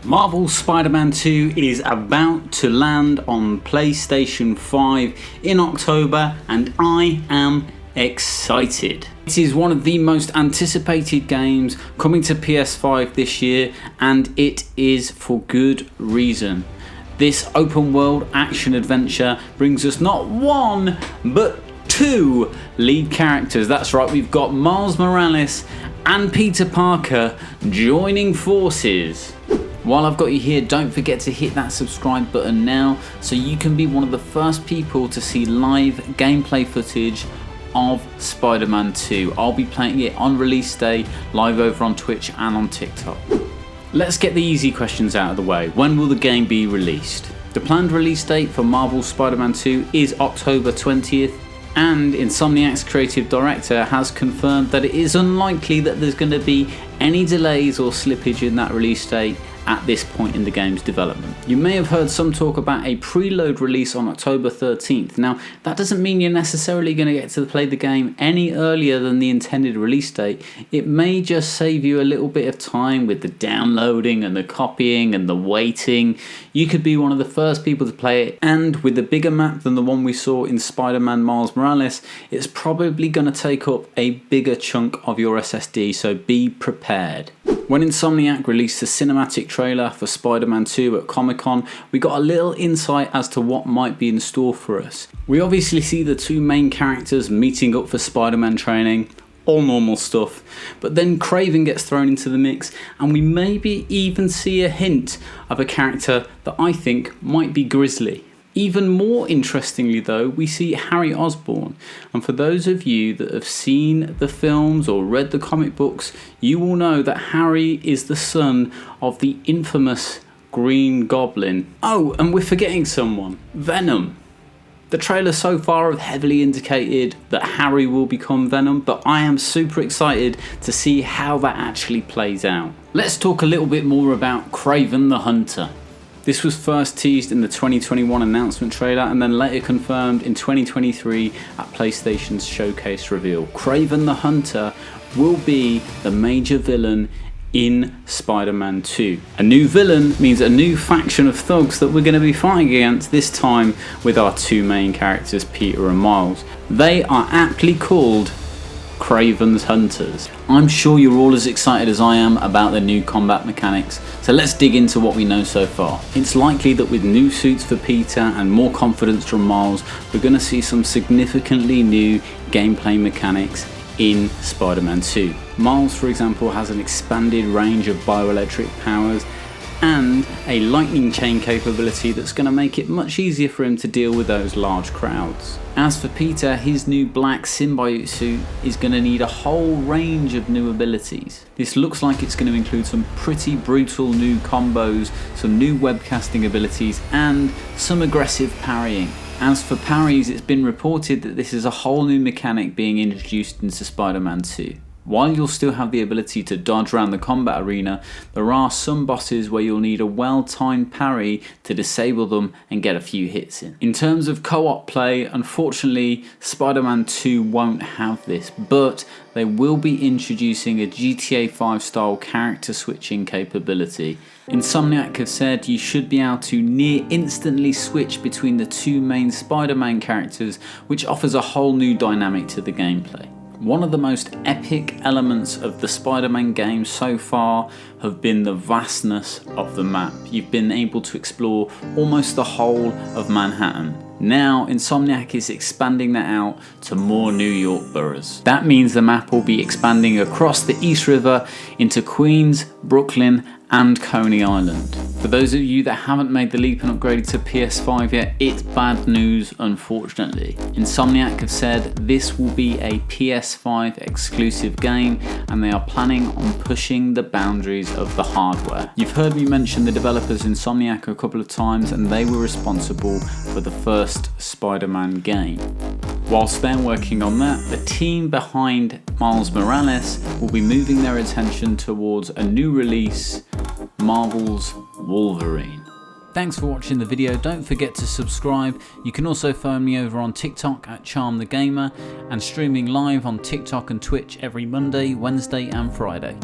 Marvel's Spider-Man 2 is about to land on PlayStation 5 in October, and I am excited. It is one of the most anticipated games coming to PS5 this year, and it is for good reason. This open world action adventure brings us not one but two lead characters. That's right, we've got Miles Morales and Peter Parker joining forces. While I've got you here, don't forget to hit that subscribe button now so you can be one of the first people to see live gameplay footage of Spider-Man 2. I'll be playing it on release day, live over on Twitch and on TikTok. Let's get the easy questions out of the way. When will the game be released? The planned release date for Marvel's Spider-Man 2 is October 20th, and Insomniac's creative director has confirmed that it is unlikely that there's going to be any delays or slippage in that release date at this point in the game's development. You may have heard some talk about a preload release on October 13th. Now, that doesn't mean you're necessarily going to get to play the game any earlier than the intended release date. It may just save you a little bit of time with the downloading and the copying and the waiting. You could be one of the first people to play it, and with a bigger map than the one we saw in Spider-Man Miles Morales, it's probably going to take up a bigger chunk of your SSD, so be prepared. When Insomniac released the cinematic trailer for Spider-Man 2 at Comic-Con, we got a little insight as to what might be in store for us. We obviously see the two main characters meeting up for Spider-Man training, all normal stuff, but then Kraven gets thrown into the mix, and we maybe even see a hint of a character that I think might be Grizzly. Even more interestingly though, we see Harry Osborn, and for those of you that have seen the films or read the comic books, you will know that Harry is the son of the infamous Green Goblin. Oh, and we're forgetting someone, Venom. The trailer so far have heavily indicated that Harry will become Venom, but I am super excited to see how that actually plays out. Let's talk a little bit more about Kraven the Hunter. This was first teased in the 2021 announcement trailer and then later confirmed in 2023 at PlayStation's showcase reveal. Kraven the Hunter will be the major villain in Spider-Man 2. A new villain means a new faction of thugs that we're going to be fighting against, this time with our two main characters, Peter and Miles. They are aptly called Kraven's Hunters. I'm sure you're all as excited as I am about the new combat mechanics, so let's dig into what we know so far. It's likely that with new suits for Peter and more confidence from Miles, we're going to see some significantly new gameplay mechanics in Spider-Man 2. Miles, for example, has an expanded range of bioelectric powers and a lightning chain capability that's going to make it much easier for him to deal with those large crowds. As for Peter, his new black symbiote suit is going to need a whole range of new abilities. This looks like it's going to include some pretty brutal new combos, some new webcasting abilities, and some aggressive parrying. As for parries, it's been reported that this is a whole new mechanic being introduced into Spider-Man 2. While you'll still have the ability to dodge around the combat arena, there are some bosses where you'll need a well-timed parry to disable them and get a few hits in. In terms of co-op play, unfortunately Spider-Man 2 won't have this, but they will be introducing a GTA 5 style character switching capability. Insomniac have said you should be able to near instantly switch between the two main Spider-Man characters, which offers a whole new dynamic to the gameplay. One of the most epic elements of the Spider-Man game so far have been the vastness of the map. You've been able to explore almost the whole of Manhattan. Now Insomniac is expanding that out to more New York boroughs. That means the map will be expanding across the East River into Queens, Brooklyn and Coney Island. For those of you that haven't made the leap and upgraded to PS5 yet, it's bad news unfortunately. Insomniac have said this will be a PS5 exclusive game and they are planning on pushing the boundaries of the hardware. You've heard me mention the developers Insomniac a couple of times, and they were responsible for the first Spider-Man game. Whilst they're working on that, the team behind Miles Morales will be moving their attention towards a new release, Marvel's Wolverine. Thanks for watching the video. Don't forget to subscribe. You can also find me over on TikTok at Charm the Gamer and streaming live on TikTok and Twitch every Monday, Wednesday and Friday.